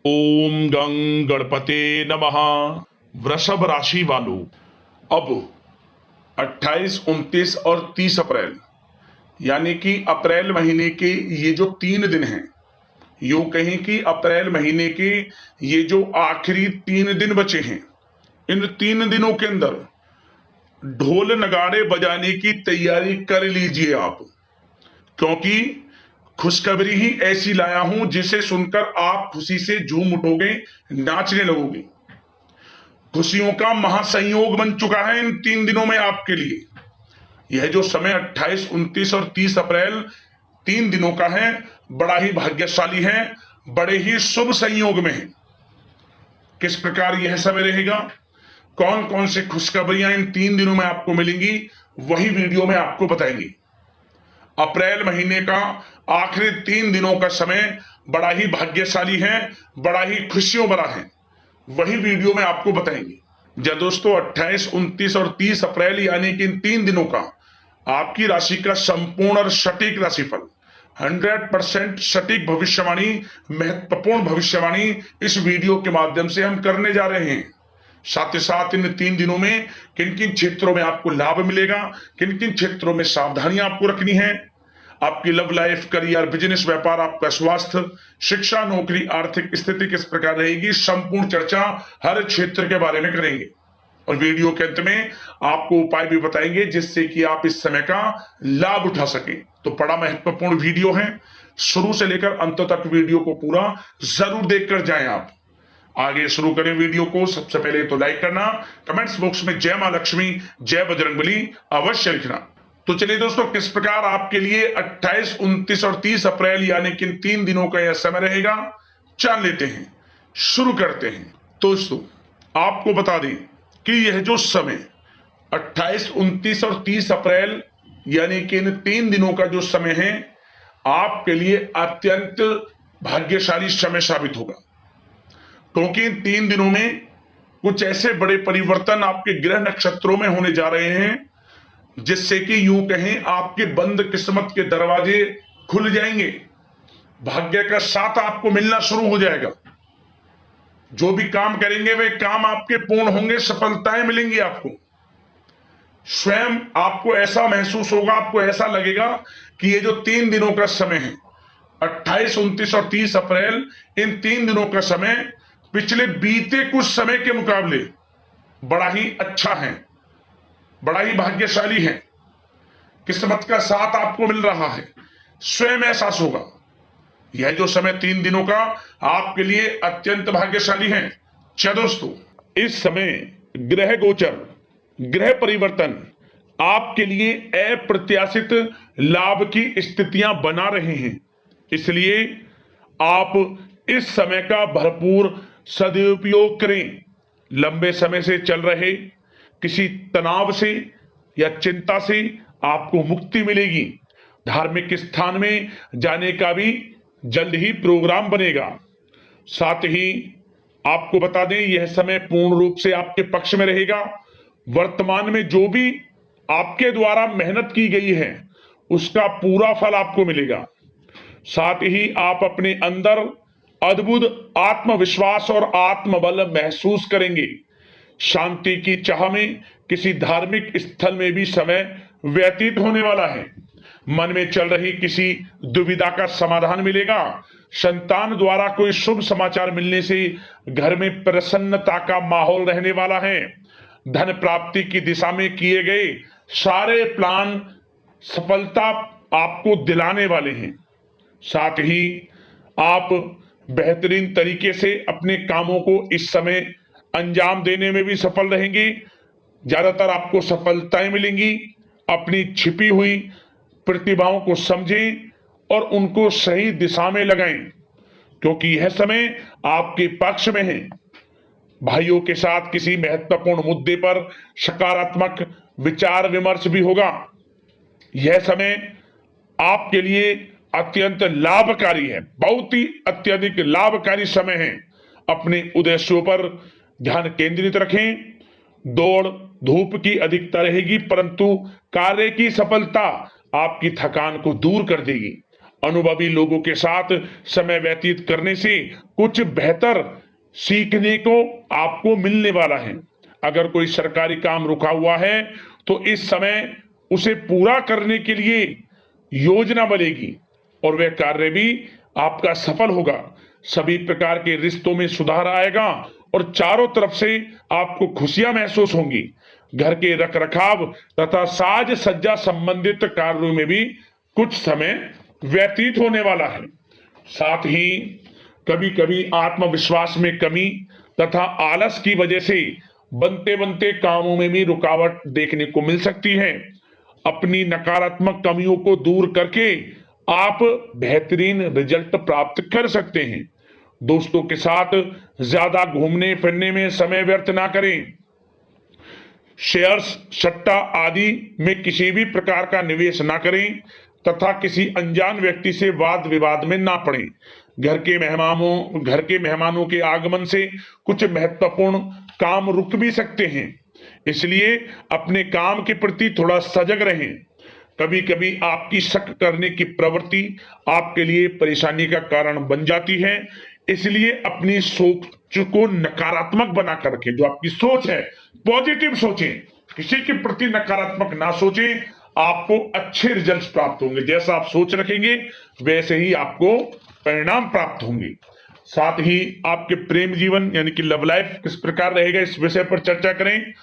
ओम गं गणपते नमः। वृषभ राशि वालों, अब 28, 29 और 30 अप्रैल यानी कि अप्रैल महीने के ये जो 3 दिन हैं, यूं कहें कि अप्रैल महीने के ये जो आखिरी 3 दिन बचे हैं, इन 3 दिनों के अंदर ढोल नगाड़े बजाने की तैयारी कर लीजिए आप, क्योंकि खुशखबरी ही ऐसी लाया हूं जिसे सुनकर आप खुशी से झूम उठोगे, नाचने लगोगे। खुशियों का महासंयोग बन चुका है इन 3 दिनों में आपके लिए। यह जो समय 28, 29 और 30 अप्रैल 3 दिनों का है, बड़ा ही भाग्यशाली है, बड़े ही शुभ संयोग में है। किस प्रकार यह समय रहेगा, कौन कौन से खुशखबरियां इन 3 दिनों में आपको मिलेंगी, वही वीडियो में आपको बताएंगे। अप्रैल महीने का आखिरी 3 दिनों का समय बड़ा ही भाग्यशाली है, बड़ा ही खुशियों भरा है, वही वीडियो में आपको बताएंगे। जब दोस्तों 28, 29 और 30 अप्रैल यानी कि इन 3 दिनों का आपकी राशि का संपूर्ण और सटीक राशिफल, 100% सटीक भविष्यवाणी, महत्वपूर्ण भविष्यवाणी इस वीडियो के माध्यम से हम करने जा रहे हैं। साथ ही साथ इन 3 दिनों में किन किन क्षेत्रों में आपको लाभ मिलेगा, किन किन क्षेत्रों में सावधानियां आपको रखनी है, आपकी लव लाइफ, करियर, बिजनेस, व्यापार, आपका स्वास्थ्य, शिक्षा, नौकरी, आर्थिक स्थिति किस प्रकार रहेगी, संपूर्ण चर्चा हर क्षेत्र के बारे में करेंगे। और वीडियो के अंत में आपको उपाय भी बताएंगे जिससे कि आप इस समय का लाभ उठा सकें। तो बड़ा महत्वपूर्ण वीडियो है, शुरू से लेकर अंत तक वीडियो को पूरा जरूर देखकर जाएं आप। आगे शुरू करें वीडियो को। सबसे पहले तो लाइक करना, कमेंट्स बॉक्स में जय मां लक्ष्मी, जय बजरंगबली अवश्य लिखना। तो चलिए दोस्तों, किस प्रकार आपके लिए 28, 29 और 30 अप्रैल यानी कि 3 दिनों का यह समय रहेगा, जान लेते हैं, शुरू करते हैं। दोस्तों आपको बता दें कि यह जो समय 28, 29 और 30 अप्रैल यानी कि इन 3 दिनों का जो समय है, आपके लिए अत्यंत भाग्यशाली समय साबित होगा, क्योंकि इन 3 दिनों में कुछ ऐसे बड़े परिवर्तन आपके ग्रह नक्षत्रों में होने जा रहे हैं जिससे कि यूं कहें आपके बंद किस्मत के दरवाजे खुल जाएंगे, भाग्य का साथ आपको मिलना शुरू हो जाएगा। जो भी काम करेंगे वे काम आपके पूर्ण होंगे, सफलताएं मिलेंगी आपको। स्वयं आपको ऐसा महसूस होगा, आपको ऐसा लगेगा कि ये जो 3 दिनों का समय है, 28, 29 और 30 अप्रैल, इन 3 दिनों का समय पिछले बीते कुछ समय के मुकाबले बड़ा ही अच्छा है, बड़ा ही भाग्यशाली है, किस्मत का साथ आपको मिल रहा है, स्वयं एहसास होगा। यह जो समय 3 दिनों का आपके लिए अत्यंत भाग्यशाली है। अच्छा दोस्तों, इस समय ग्रह गोचर, ग्रह परिवर्तन आपके लिए अप्रत्याशित लाभ की स्थितियां बना रहे हैं, इसलिए आप इस समय का भरपूर सदुपयोग करें। लंबे समय से चल रहे किसी तनाव से या चिंता से आपको मुक्ति मिलेगी। धार्मिक स्थान में जाने का भी जल्द ही प्रोग्राम बनेगा। साथ ही आपको बता दें, यह समय पूर्ण रूप से आपके पक्ष में रहेगा। वर्तमान में जो भी आपके द्वारा मेहनत की गई है उसका पूरा फल आपको मिलेगा। साथ ही आप अपने अंदर अद्भुत आत्मविश्वास और आत्मबल महसूस करेंगे। शांति की चाह में किसी धार्मिक स्थल में भी समय व्यतीत होने वाला है। मन में चल रही किसी दुविधा का समाधान मिलेगा। संतान द्वारा कोई शुभ समाचार मिलने से घर में प्रसन्नता का माहौल रहने वाला है। धन प्राप्ति की दिशा में किए गए सारे प्लान सफलता आपको दिलाने वाले हैं। साथ ही आप बेहतरीन तरीके से अपने कामों को इस समय अंजाम देने में भी सफल रहेंगे। ज्यादातर आपको सफलताएं मिलेंगी। अपनी छिपी हुई प्रतिभाओं को समझें और उनको सही दिशा में लगाएं, क्योंकि यह समय आपके पक्ष में है। भाइयों के साथ किसी महत्वपूर्ण मुद्दे पर सकारात्मक विचार विमर्श भी होगा। यह समय आपके लिए अत्यंत लाभकारी है, बहुत ही अत्यधिक लाभकारी समय है। अपने उद्देश्यों पर ध्यान केंद्रित रखें। दौड़ धूप की अधिकता रहेगी, परंतु कार्य की सफलता आपकी थकान को दूर कर देगी। अनुभवी लोगों के साथ समय व्यतीत करने से कुछ बेहतर सीखने को आपको मिलने वाला है। अगर कोई सरकारी काम रुका हुआ है तो इस समय उसे पूरा करने के लिए योजना बनेगी और वह कार्य भी आपका सफल होगा। सभी प्रकार के रिश्तों में सुधार आएगा और चारों तरफ से आपको खुशियां महसूस होंगी। घर के रखरखाव तथा साज सज्जा संबंधित कार्यों में भी कुछ समय व्यतीत होने वाला है। साथ ही कभी कभी आत्मविश्वास में कमी तथा आलस की वजह से बनते बनते कामों में भी रुकावट देखने को मिल सकती है। अपनी नकारात्मक कमियों को दूर करके आप बेहतरीन रिजल्ट प्राप्त कर सकते हैं। दोस्तों के साथ ज्यादा घूमने फिरने में समय व्यर्थ ना करें। शेयर्स, सट्टा आदि में किसी भी प्रकार का निवेश ना करें तथा किसी अनजान व्यक्ति से वाद विवाद में ना पड़ें। घर के मेहमानों के आगमन से कुछ महत्वपूर्ण काम रुक भी सकते हैं, इसलिए अपने काम के प्रति थोड़ा सजग रहें। कभी कभी आपकी शक करने की प्रवृत्ति आपके लिए परेशानी का कारण बन जाती है, इसलिए अपनी सोच को नकारात्मक बनाकर रखें। जो आपकी सोच है पॉजिटिव सोचें, किसी के प्रति नकारात्मक ना सोचें। आपको अच्छे रिजल्ट्स प्राप्त होंगे। जैसा आप सोच रखेंगे वैसे ही आपको परिणाम प्राप्त होंगे। साथ ही आपके प्रेम जीवन यानी कि लव लाइफ किस प्रकार रहेगा, इस विषय पर चर्चा करें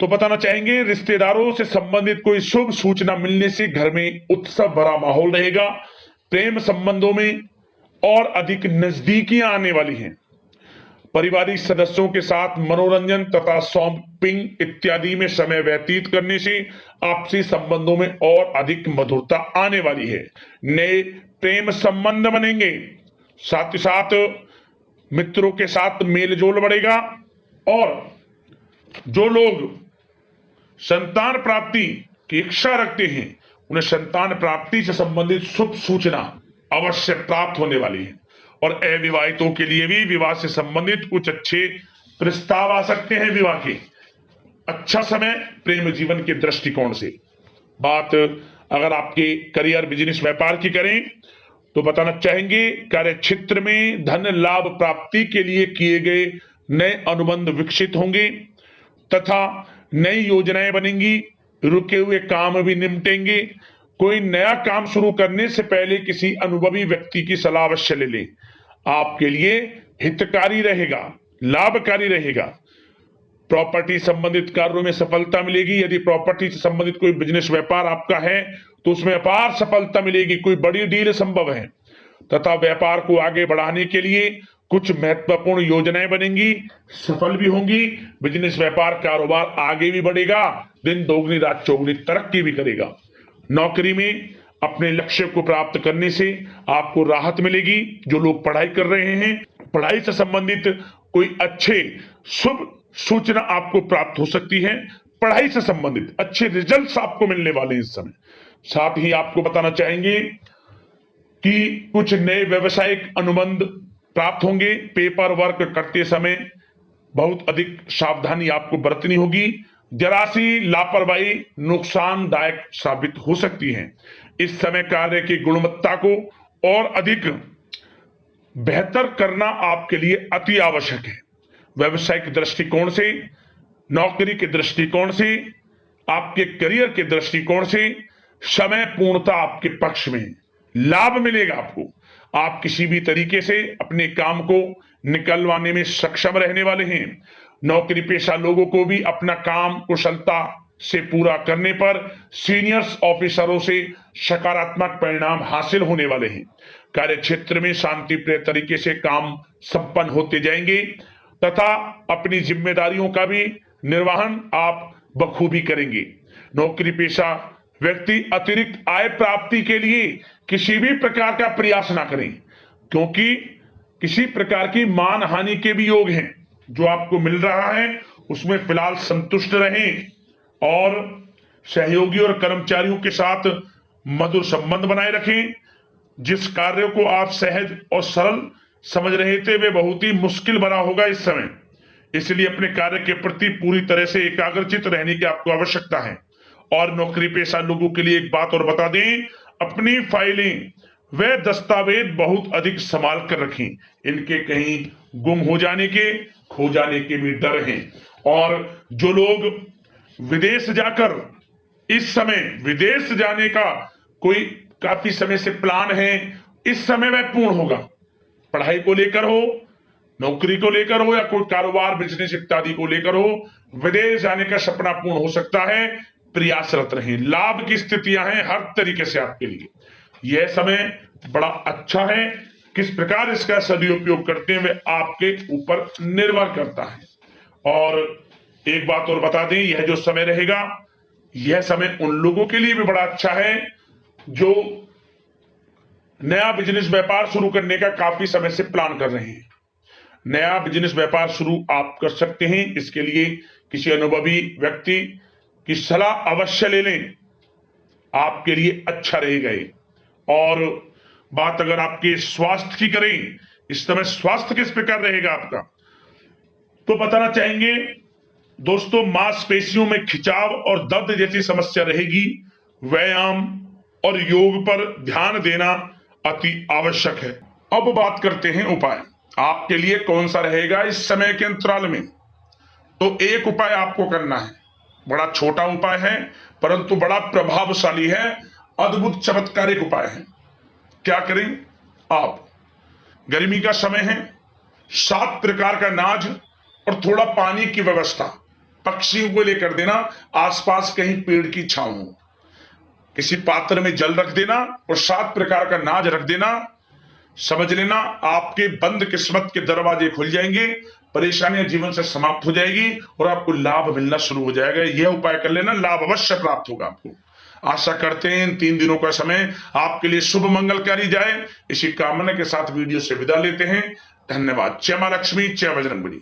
तो बताना चाहेंगे रिश्तेदारों से संबंधित कोई शुभ सूचना मिलने से घर में उत्सव भरा माहौल रहेगा। प्रेम संबंधों में और अधिक नजदीकियां आने वाली हैं। पारिवारिक सदस्यों के साथ मनोरंजन तथा शॉपिंग इत्यादि में समय व्यतीत करने से आपसी संबंधों में और अधिक मधुरता आने वाली है। नए प्रेम संबंध बनेंगे। साथ ही साथ मित्रों के साथ मेलजोल बढ़ेगा और जो लोग संतान प्राप्ति की इच्छा रखते हैं उन्हें संतान प्राप्ति से संबंधित शुभ सूचना अवश्य प्राप्त होने वाली है। और अविवाहितों के लिए भी विवाह से संबंधित कुछ अच्छे प्रस्ताव आ सकते हैं। विवाह के अच्छा समय प्रेम जीवन के दृष्टिकोण से। बात अगर आपके करियर, बिजनेस, व्यापार की करें तो बताना चाहेंगे कार्य क्षेत्र में धन लाभ प्राप्ति के लिए किए गए नए अनुबंध विकसित होंगे तथा नई योजनाएं बनेंगी। रुके हुए काम भी निपटेंगे। कोई नया काम शुरू करने से पहले किसी अनुभवी व्यक्ति की सलाह अवश्य ले लें। आपके लिए हितकारी रहेगा, लाभकारी रहेगा। प्रॉपर्टी संबंधित कार्यों में सफलता मिलेगी। यदि प्रॉपर्टी से संबंधित कोई बिजनेस व्यापार आपका है तो उसमें अपार सफलता मिलेगी। कोई बड़ी डील संभव है तथा व्यापार को आगे बढ़ाने के लिए कुछ महत्वपूर्ण योजनाएं बनेंगी, सफल भी होंगी। बिजनेस, व्यापार, कारोबार आगे भी बढ़ेगा। दिन दोगुनी रात चौगुनी तरक्की भी करेगा। नौकरी में अपने लक्ष्य को प्राप्त करने से आपको राहत मिलेगी। जो लोग पढ़ाई कर रहे हैं, पढ़ाई से संबंधित कोई अच्छे शुभ सूचना आपको प्राप्त हो सकती है। पढ़ाई से संबंधित अच्छे रिजल्ट्स आपको मिलने वाले हैं इस समय। साथ ही आपको बताना चाहेंगे कि कुछ नए व्यवसायिक अनुबंध प्राप्त होंगे। पेपर वर्क करते समय बहुत अधिक सावधानी आपको बरतनी होगी। जरा सी लापरवाही नुकसानदायक साबित हो सकती है। इस समय कार्य की गुणवत्ता को और अधिक बेहतर करना आपके लिए अति आवश्यक है। व्यवसायिक दृष्टिकोण से, नौकरी के दृष्टिकोण से, आपके करियर के दृष्टिकोण से समय पूर्णता आपके पक्ष में है। लाभ मिलेगा आपको। आप किसी भी तरीके से अपने काम को निकलवाने में सक्षम रहने वाले हैं। नौकरी पेशा लोगों को भी अपना काम कुशलता से पूरा करने पर सीनियर्स ऑफिसरों से सकारात्मक परिणाम हासिल होने वाले हैं। कार्य क्षेत्र में शांतिप्रिय तरीके से काम संपन्न होते जाएंगे तथा अपनी जिम्मेदारियों का भी निर्वहन आप बखूबी करेंगे। नौकरी पेशा व्यक्ति अतिरिक्त आय प्राप्ति के लिए किसी भी प्रकार का प्रयास ना करें, क्योंकि किसी प्रकार की मान हानि के भी योग हैं। जो आपको मिल रहा है उसमें फिलहाल संतुष्ट रहें और सहयोगी और कर्मचारियों के साथ मधुर संबंध बनाए रखें। जिस कार्य को आप सहज और सरल समझ रहे थे वे बहुत ही मुश्किल बना होगा इस समय, इसलिए अपने कार्य के प्रति पूरी तरह से एकाग्रचित रहने की आपको आवश्यकता है। और नौकरी पेशा लोगों के लिए एक बात और बता दें, अपनी फाइलें वे दस्तावेज बहुत अधिक संभाल कर रखें। इनके कहीं गुम हो जाने के, खो जाने के भी डर हैं। और जो लोग विदेश जाकर, इस समय विदेश जाने का कोई काफी समय से प्लान है, इस समय वह पूर्ण होगा। पढ़ाई को लेकर हो, नौकरी को लेकर हो, या कोई कारोबार बिजनेस इत्यादि को लेकर हो, विदेश जाने का सपना पूर्ण हो सकता है। प्रयासरत रहें। लाभ की स्थितियां हैं हर तरीके से आपके लिए। यह समय बड़ा अच्छा है। किस प्रकार इसका सदुपयोग करते हैं वे आपके ऊपर निर्भर करता है। और एक बात और बता दें, यह जो समय रहेगा, यह समय उन लोगों के लिए भी बड़ा अच्छा है जो नया बिजनेस व्यापार शुरू करने का काफी समय से प्लान कर रहे हैं। नया बिजनेस व्यापार शुरू आप कर सकते हैं। इसके लिए किसी अनुभवी व्यक्ति की सलाह अवश्य ले लें, आपके लिए अच्छा रहेगा। और बात अगर आपके स्वास्थ्य की करें, इस समय स्वास्थ्य किस प्रकार रहेगा आपका, तो बताना चाहेंगे दोस्तों, मांसपेशियों में खिंचाव और दर्द जैसी समस्या रहेगी। व्यायाम और योग पर ध्यान देना अति आवश्यक है। अब बात करते हैं उपाय, आपके लिए कौन सा रहेगा इस समय के अंतराल में। तो एक उपाय आपको करना है, बड़ा छोटा उपाय है परंतु बड़ा प्रभावशाली है, अद्भुत चमत्कारिक उपाय है। क्या करें आप, गर्मी का समय है, 7 प्रकार का अनाज और थोड़ा पानी की व्यवस्था पक्षियों को लेकर देना। आसपास कहीं पेड़ की छांव हो, किसी पात्र में जल रख देना और 7 प्रकार का अनाज रख देना। समझ लेना आपके बंद किस्मत के दरवाजे खुल जाएंगे, परेशानियां जीवन से समाप्त हो जाएगी और आपको लाभ मिलना शुरू हो जाएगा। यह उपाय कर लेना, लाभ अवश्य प्राप्त होगा आपको। आशा करते हैं इन 3 दिनों का समय आपके लिए शुभ मंगलकारी जाए। इसी कामना के साथ वीडियो से विदा लेते हैं। धन्यवाद। जय मां लक्ष्मी, जय बजरंगबली।